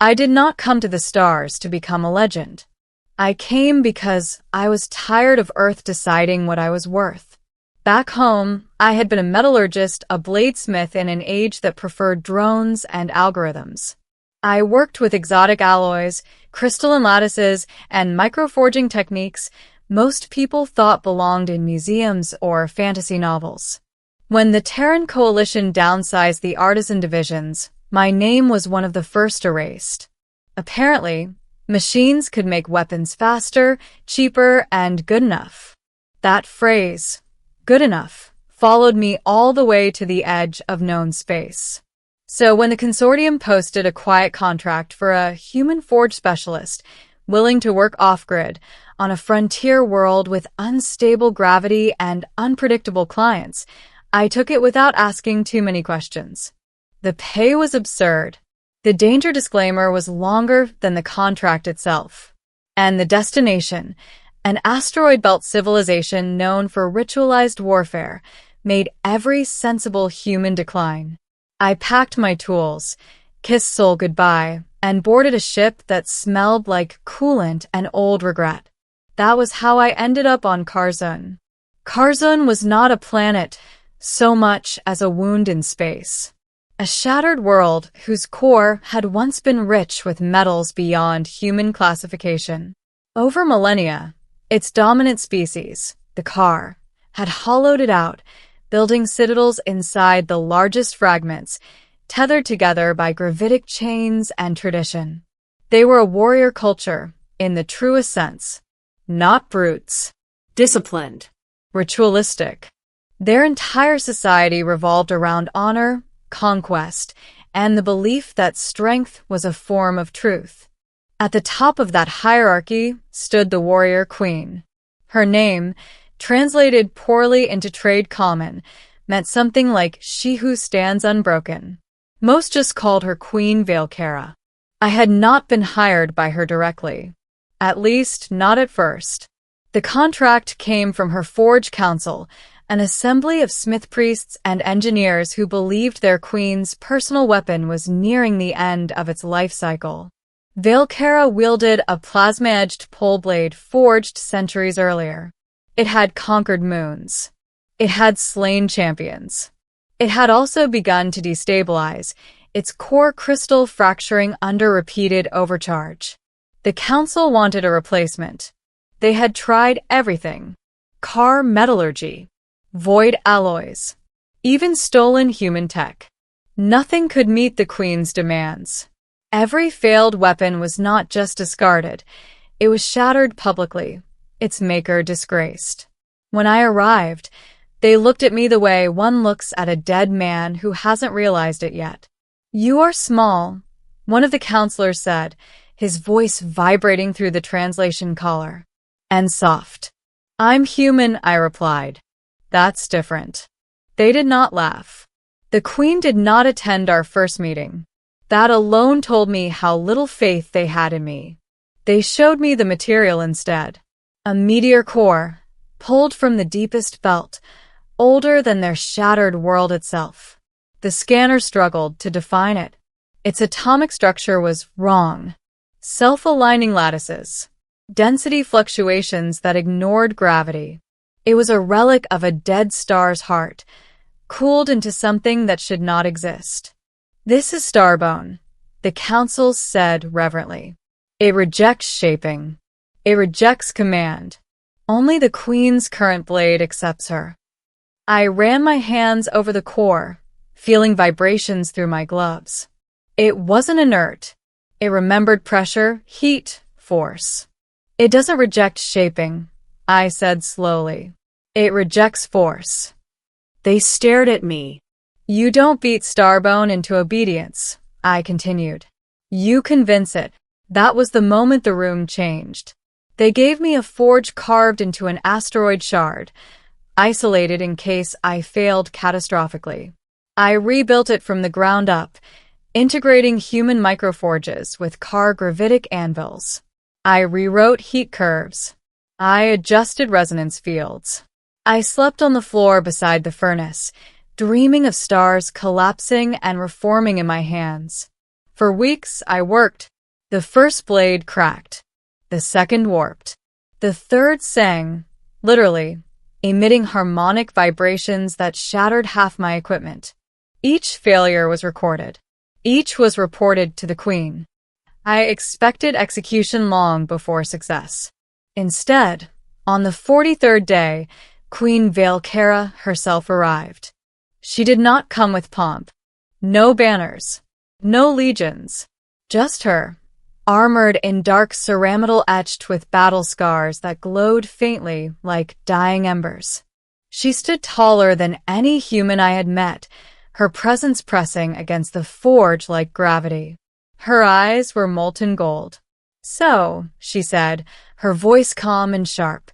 I did not come to the stars to become a legend. I came because I was tired of Earth deciding what I was worth. Back home, I had been a metallurgist, a bladesmith in an age that preferred drones and algorithms. I worked with exotic alloys, crystalline lattices, and microforging techniques most people thought belonged in museums or fantasy novels. When the Terran Coalition downsized the Artisan divisions, my name was one of the first erased. Apparently, machines could make weapons faster, cheaper, and good enough. That phrase, good enough, followed me all the way to the edge of known space. So when the consortium posted a quiet contract for a human forge specialist willing to work off-grid on a frontier world with unstable gravity and unpredictable clients, I took it without asking too many questions. The pay was absurd. The danger disclaimer was longer than the contract itself. And the destination, an asteroid belt civilization known for ritualized warfare, made every sensible human decline. I packed my tools, kissed Sol goodbye, and boarded a ship that smelled like coolant and old regret. That was how I ended up on Karzun. Karzun was not a planet so much as a wound in space. A shattered world whose core had once been rich with metals beyond human classification. Over millennia, its dominant species, the Kar, had hollowed it out, building citadels inside the largest fragments, tethered together by gravitic chains and tradition. They were a warrior culture, in the truest sense. Not brutes. Disciplined. Ritualistic. Their entire society revolved around honor, conquest, and the belief that strength was a form of truth. At the top of that hierarchy stood the WarriorQueen. Her name, translated poorly into trade common, meant something like she who stands unbroken. Most just called her Queen Valkyra. I had not been hired by her directly. At least, not at first. The contract came from her Forge Council, an assembly of smith priests and engineers who believed their queen's personal weapon was nearing the end of its life cycle. Valkyra wielded a plasma-edged pole blade forged centuries earlier. It had conquered moons. It had slain champions. It had also begun to destabilize, its core crystal fracturing under repeated overcharge. The council wanted a replacement. They had tried everything. Kar metallurgy, void alloys, even stolen human tech. Nothing could meet the queen's demands. Every failed weapon was not just discarded, it was shattered publicly, its maker disgraced. When I arrived, they looked at me the way one looks at a dead man who hasn't realized it yet. "You are small," one of the counselors said, his voice vibrating through the translation collar. "And soft." "I'm human," I replied. "That's different." They did not laugh. The queen did not attend our first meeting. That alone told me how little faith they had in me. They showed me the material instead. A meteor core, pulled from the deepest belt, older than their shattered world itself. The scanner struggled to define it. Its atomic structure was wrong. Self-aligning lattices. Density fluctuations that ignored gravity. It was a relic of a dead star's heart, cooled into something that should not exist. "This is starbone," the council said reverently. "It rejects shaping. It rejects command. Only the queen's current blade accepts her." I ran my hands over the core, feeling vibrations through my gloves. It wasn't inert. It remembered pressure, heat, force. "It doesn't reject shaping," I said slowly. "It rejects force." They stared at me. "You don't beat starbone into obedience," I continued. "You convince it." That was the moment the room changed. They gave me a forge carved into an asteroid shard, isolated in case I failed catastrophically. I rebuilt it from the ground up, integrating human microforges with Kar gravitic anvils. I rewrote heat curves. I adjusted resonance fields. I slept on the floor beside the furnace, dreaming of stars collapsing and reforming in my hands. For weeks I worked. The first blade cracked. The second warped. The third sang, literally, emitting harmonic vibrations that shattered half my equipment. Each failure was recorded. Each was reported to the queen. I expected execution long before success. Instead, on the 43rd day, Queen Valkyra herself arrived. She did not come with pomp. No banners. No legions. Just her, armored in dark ceramical etched with battle scars that glowed faintly like dying embers. She stood taller than any human I had met, her presence pressing against the forge like gravity. Her eyes were molten gold. "So," she said, her voice calm and sharp,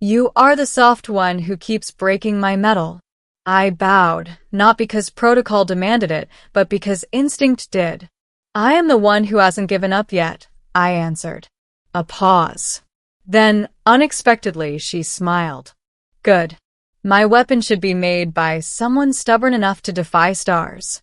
"you are the soft one who keeps breaking my metal." I bowed, not because protocol demanded it, but because instinct did. "I am the one who hasn't given up yet," I answered. A pause. Then, unexpectedly, she smiled. "Good. My weapon should be made by someone stubborn enough to defy stars."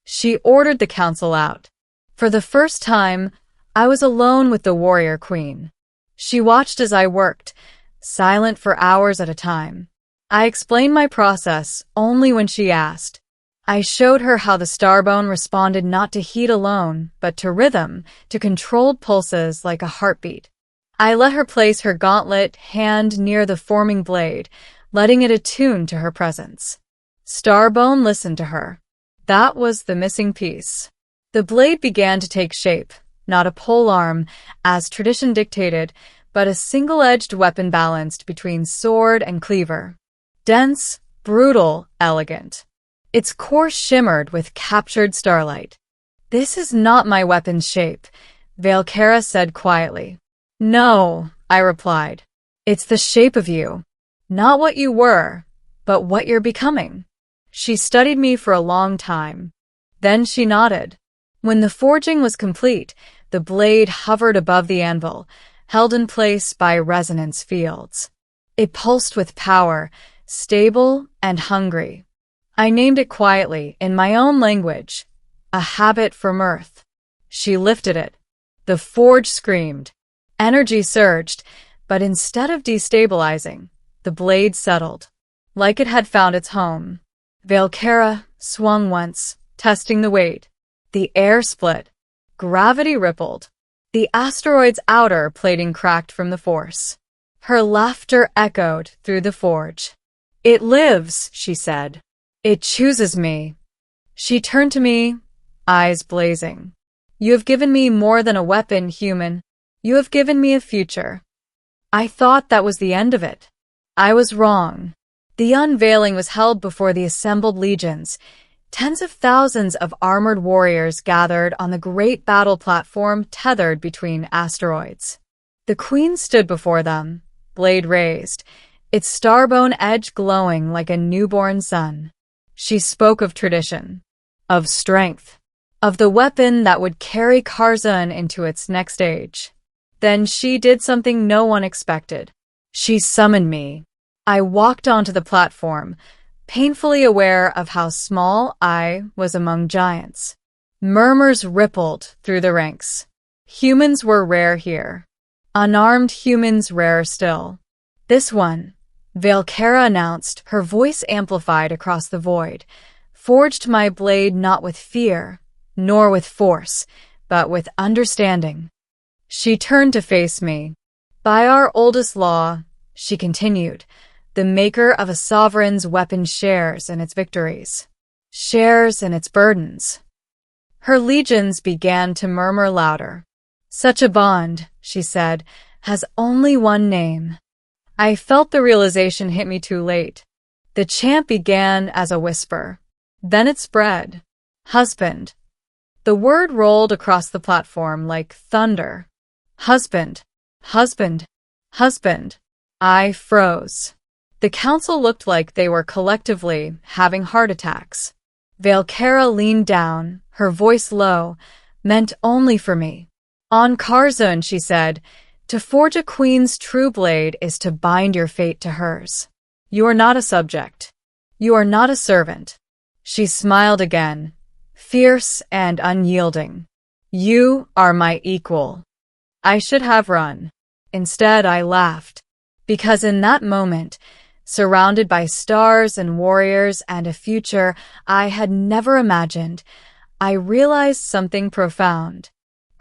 She ordered the council out. For the first time, I was alone with the WarriorQueen. She watched as I worked, silent for hours at a time. I explained my process only when she asked. I showed her how the starbone responded not to heat alone, but to rhythm, to controlled pulses like a heartbeat. I let her place her gauntlet hand near the forming blade, letting it attune to her presence. Starbone listened to her. That was the missing piece. The blade began to take shape, not a polearm, as tradition dictated, but a single-edged weapon balanced between sword and cleaver. Dense, brutal, elegant. Its core shimmered with captured starlight. "This is not my weapon's shape," Valkyra said quietly. "No," I replied. "It's the shape of you. Not what you were, but what you're becoming." She studied me for a long time. Then she nodded. When the forging was complete, the blade hovered above the anvil, held in place by resonance fields. It pulsed with power, stable and hungry. I named it quietly, in my own language, a habit for mirth. She lifted it. The forge screamed. Energy surged, but instead of destabilizing, the blade settled, like it had found its home. Valkyra swung once, testing the weight. The air split. Gravity rippled. The asteroid's outer plating cracked from the force. Her laughter echoed through the forge. "It lives," she said. "It chooses me." She turned to me, eyes blazing. "You have given me more than a weapon, human. You have given me a future." I thought that was the end of it. I was wrong. The unveiling was held before the assembled legions. Tens of thousands of armored warriors gathered on the great battle platform tethered between asteroids. The queen stood before them, blade raised, its starbone edge glowing like a newborn sun. She spoke of tradition, of strength, of the weapon that would carry Karzun into its next age. Then she did something no one expected. She summoned me. I walked onto the platform, painfully aware of how small I was among giants. Murmurs rippled through the ranks. Humans were rare here. Unarmed humans rarer still. "This one," Valkyra announced, her voice amplified across the void, "forged my blade not with fear, nor with force, but with understanding." She turned to face me. "By our oldest law," she continued, "the maker of a sovereign's weapon shares in its victories, shares in its burdens." Her legions began to murmur louder. "Such a bond," she said, "has only one name." I felt the realization hit me too late. The chant began as a whisper. Then it spread. "Husband." The word rolled across the platform like thunder. "Husband, husband, husband." I froze. The council looked like they were collectively having heart attacks. Valkyra leaned down, her voice low, meant only for me. "On Karzun," she said, "to forge a queen's true blade is to bind your fate to hers. You are not a subject. You are not a servant." She smiled again, fierce and unyielding. You are my equal. I should have run. Instead, I laughed. Because in that moment, surrounded by stars and warriors and a future I had never imagined, I realized something profound.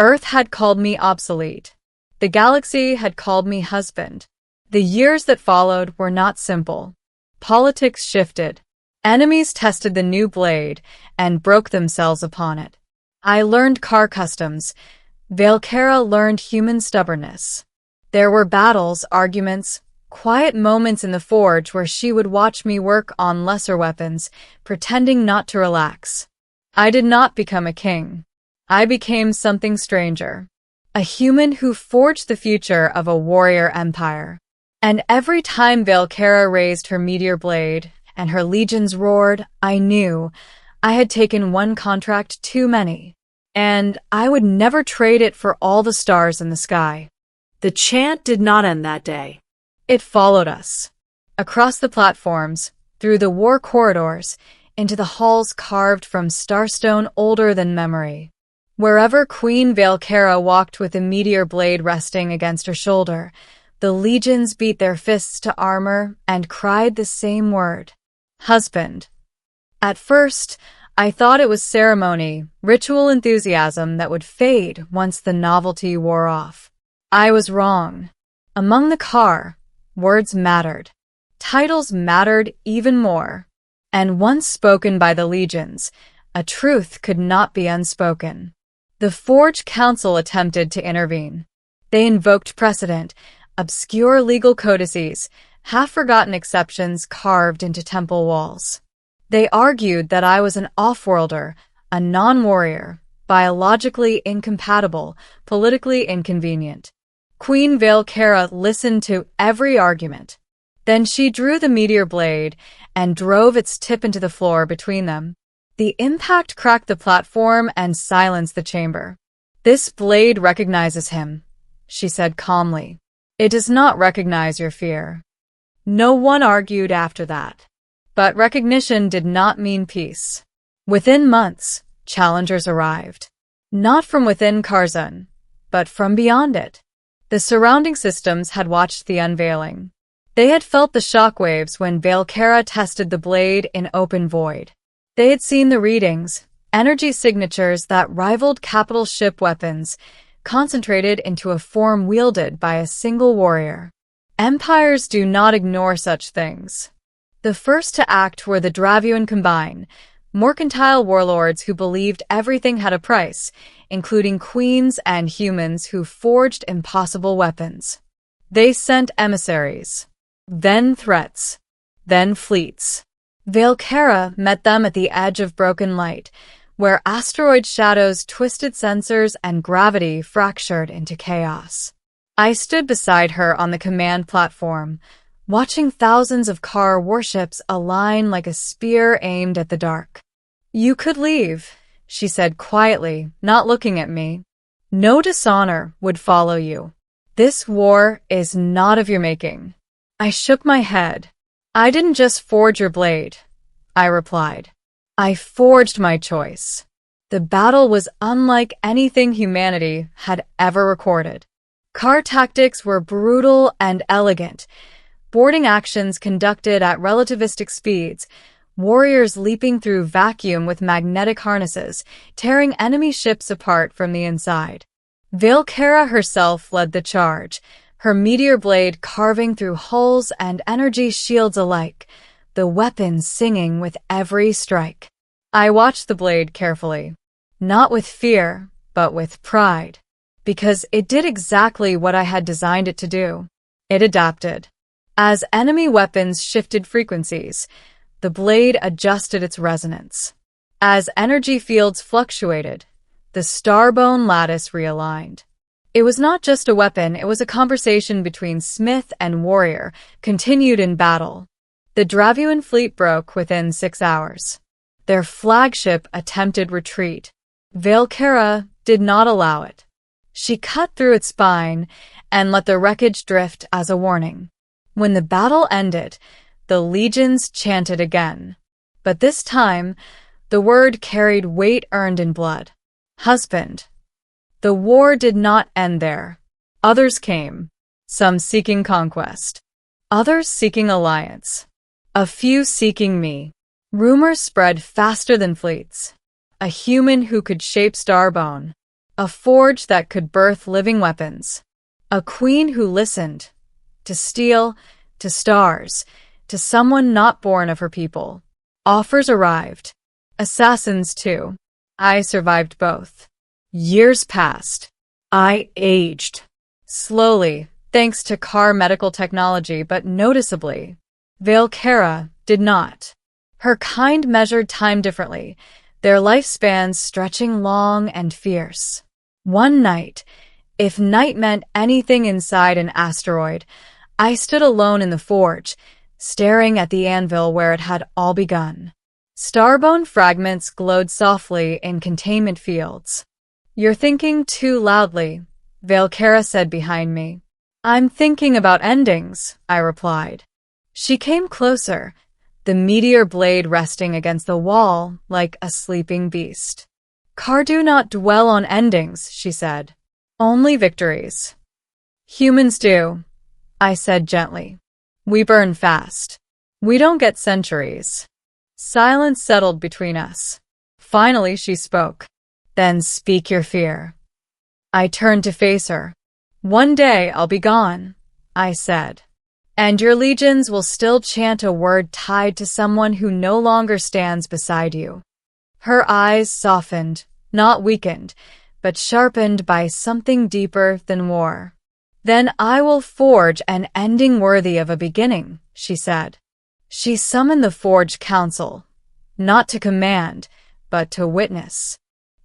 Earth had called me obsolete. The galaxy had called me husband. The years that followed were not simple. Politics shifted. Enemies tested the new blade and broke themselves upon it. I learned car customs. Valkyra learned human stubbornness. There were battles, arguments, quiet moments in the forge where she would watch me work on lesser weapons, pretending not to relax. I did not become a king. I became something stranger. A human who forged the future of a warrior empire. And every time Valkyra raised her Meteor Blade and her legions roared, I knew I had taken one contract too many, and I would never trade it for all the stars in the sky. The chant did not end that day. It followed us. Across the platforms, through the war corridors, into the halls carved from starstone older than memory. Wherever Queen Valkyra walked with a Meteor Blade resting against her shoulder, the legions beat their fists to armor and cried the same word. Husband. At first, I thought it was ceremony, ritual enthusiasm that would fade once the novelty wore off. I was wrong. Among the car, words mattered. Titles mattered even more. And once spoken by the legions, a truth could not be unspoken. The Forge Council attempted to intervene. They invoked precedent, obscure legal codices, half-forgotten exceptions carved into temple walls. They argued that I was an off-worlder, a non-warrior, biologically incompatible, politically inconvenient. Queen Valkyra listened to every argument. Then she drew the Meteor Blade and drove its tip into the floor between them. The impact cracked the platform and silenced the chamber. This blade recognizes him, she said calmly. It does not recognize your fear. No one argued after that. But recognition did not mean peace. Within months, challengers arrived. Not from within Karzun, but from beyond it. The surrounding systems had watched the unveiling. They had felt the shockwaves when Valkyra tested the blade in open void. They had seen the readings, energy signatures that rivaled capital ship weapons, concentrated into a form wielded by a single warrior. Empires do not ignore such things. The first to act were the Dravuan Combine, mercantile warlords who believed everything had a price, including queens and humans who forged impossible weapons. They sent emissaries, then threats, then fleets. Valkyra met them at the edge of broken light, where asteroid shadows twisted sensors and gravity fractured into chaos. I stood beside her on the command platform, watching thousands of car warships align like a spear aimed at the dark. You could leave, she said quietly, not looking at me. No dishonor would follow you. This war is not of your making. I shook my head. I didn't just forge your blade, I replied. I forged my choice. The battle was unlike anything humanity had ever recorded. Car tactics were brutal and elegant. Boarding actions conducted at relativistic speeds, warriors leaping through vacuum with magnetic harnesses, tearing enemy ships apart from the inside. Valkyra herself led the charge, her Meteor Blade carving through hulls and energy shields alike, the weapon singing with every strike. I watched the blade carefully, not with fear, but with pride, because it did exactly what I had designed it to do. It adapted. As enemy weapons shifted frequencies, the blade adjusted its resonance. As energy fields fluctuated, the starbone lattice realigned. It was not just a weapon, it was a conversation between smith and warrior, continued in battle. The Dravuan fleet broke within 6 hours. Their flagship attempted retreat. Valkyra did not allow it. She cut through its spine and let the wreckage drift as a warning. When the battle ended, the legions chanted again. But this time, the word carried weight earned in blood. Husband. The war did not end there. Others came, some seeking conquest, others seeking alliance, a few seeking me. Rumors spread faster than fleets. A human who could shape starbone, a forge that could birth living weapons, a queen who listened, to steel, to stars, to someone not born of her people. Offers arrived. Assassins too. I survived both. Years passed. I aged. Slowly, thanks to car medical technology, but noticeably. Valkyra did not. Her kind measured time differently, their lifespans stretching long and fierce. One night, if night meant anything inside an asteroid, I stood alone in the forge, staring at the anvil where it had all begun. Starbone fragments glowed softly in containment fields. "You're thinking too loudly," Valkyra said behind me. "I'm thinking about endings," I replied. She came closer, the Meteor Blade resting against the wall like a sleeping beast. "Do not dwell on endings," she said. "Only victories." "Humans do," I said gently. "We burn fast. We don't get centuries." Silence settled between us. Finally, she spoke. "Then speak your fear." I turned to face her. "One day I'll be gone," I said. "And your legions will still chant a word tied to someone who no longer stands beside you." Her eyes softened, not weakened, but sharpened by something deeper than war. "Then I will forge an ending worthy of a beginning," she said. She summoned the Forge Council, not to command, but to witness.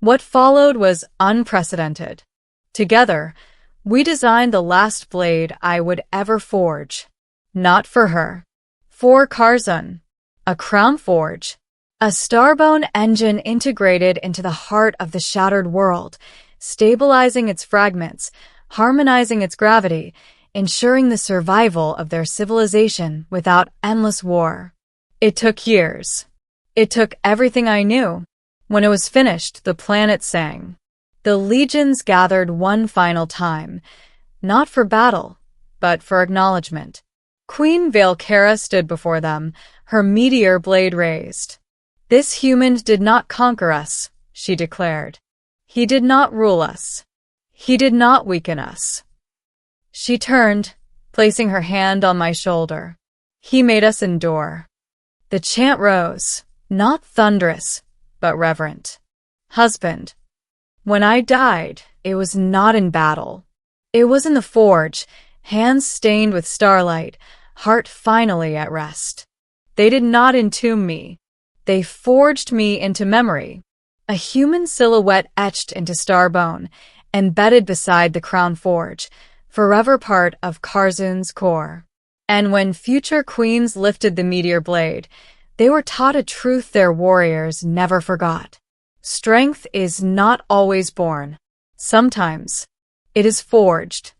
What followed was unprecedented. Together, we designed the last blade I would ever forge. Not for her. For Karzun, a crown forge, a starbone engine integrated into the heart of the shattered world, stabilizing its fragments, harmonizing its gravity, ensuring the survival of their civilization without endless war. It took years. It took everything I knew. When it was finished, the planet sang. The legions gathered one final time, not for battle, but for acknowledgement. Queen Valkyra stood before them, her meteor blade raised. "This human did not conquer us," she declared. "He did not rule us. He did not weaken us." She turned, placing her hand on my shoulder. "He made us endure." The chant rose, not thunderous, but reverent. "Husband." When I died, it was not in battle. It was in the forge, hands stained with starlight, heart finally at rest. They did not entomb me. They forged me into memory, a human silhouette etched into starbone, embedded beside the crown forge, forever part of Karzun's core. And when future queens lifted the Meteor Blade, they were taught a truth their warriors never forgot. Strength is not always born. Sometimes it is forged.